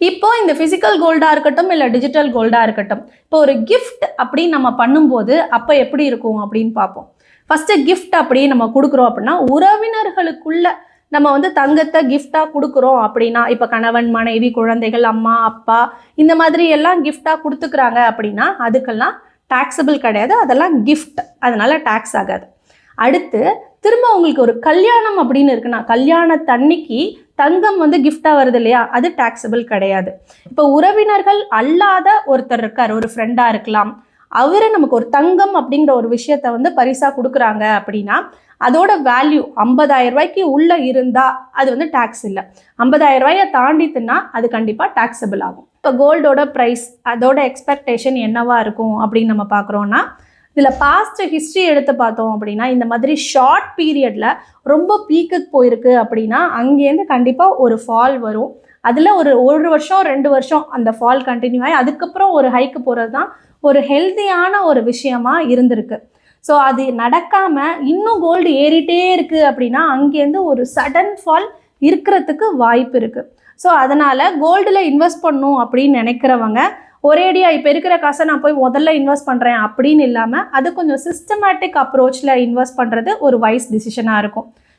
இப்போ இந்த பிசிக்கல் கோல்டா இருக்கட்டும் இல்லை டிஜிட்டல் கோல்டா இருக்கட்டும், இப்போ ஒரு கிஃப்ட் அப்படின்னு நம்ம பண்ணும்போது அப்போ எப்படி இருக்கும் அப்படின்னு பார்ப்போம். ஃபர்ஸ்ட் கிஃப்ட் அப்படி நம்ம கொடுக்குறோம் அப்படின்னா உறவினர்களுக்குள்ள நம்ம வந்து தங்கத்தை கிஃப்டா கொடுக்குறோம் அப்படின்னா, இப்போ கணவன் மனைவி குழந்தைகள் அம்மா அப்பா இந்த மாதிரி எல்லாம் கிஃப்டா கொடுத்துக்கிறாங்க அப்படின்னா அதுக்கெல்லாம் டாக்ஸபிள் கிடையாது. அதெல்லாம் கிஃப்ட், அதனால டாக்ஸ் ஆகாது. அடுத்து திரும்ப உங்களுக்கு ஒரு கல்யாணம் அப்படின்னு இருக்குன்னா கல்யாணத்தன்னைக்கு தங்கம் வந்து கிஃப்டா வருது இல்லையா, அது டாக்ஸபிள் கிடையாது. இப்போ உறவினர்கள் அல்லாத ஒருத்தர் இருக்கார், ஒரு ஃப்ரெண்டா இருக்கலாம், அவரு நமக்கு ஒரு தங்கம் அப்படிங்கிற ஒரு விஷயத்த வந்து பரிசா கொடுக்குறாங்க அப்படின்னா அதோட வேல்யூ 50,000 ரூபாய்க்கு உள்ள இருந்தா அது வந்து டாக்ஸ் இல்லை. 50,000 ரூபாயை தாண்டித்துன்னா அது கண்டிப்பா டாக்ஸபிள் ஆகும். இப்போ கோல்டோட ப்ரைஸ் அதோட எக்ஸ்பெக்டேஷன் என்னவா இருக்கும் அப்படின்னு நம்ம பார்க்குறோன்னா, இதில் பாஸ்ட் ஹிஸ்ட்ரி எடுத்து பார்த்தோம் அப்படின்னா இந்த மாதிரி ஷார்ட் பீரியடில் ரொம்ப பீக்குக்கு போயிருக்கு அப்படின்னா அங்கேருந்து கண்டிப்பாக ஒரு ஃபால் வரும். அதில் ஒரு வருஷம் 2 வருஷம் அந்த ஃபால் கண்டினியூ ஆகி அதுக்கப்புறம் ஒரு ஹைக்கு போகிறது தான் ஒரு ஹெல்த்தியான ஒரு விஷயமா இருந்திருக்கு. ஸோ அது நடக்காமல் இன்னும் கோல்டு ஏறிட்டே இருக்குது அப்படின்னா அங்கேருந்து ஒரு சடன் ஃபால் இருக்கிறதுக்கு வாய்ப்பு இருக்குது. ஸோ அதனால் கோல்டில் இன்வெஸ்ட் பண்ணணும் அப்படின்னு நினைக்கிறவங்க ஒரேடியாக இப்போ இருக்கிற காசை நான் போய் முதல்ல இன்வெஸ்ட் பண்ணுறேன் அப்படின்னு இல்லாமல் அது கொஞ்சம் சிஸ்டமேட்டிக் அப்ரோச்சில் இன்வெஸ்ட் பண்ணுறது ஒரு வைஸ் டிசிஷனாக இருக்கும்.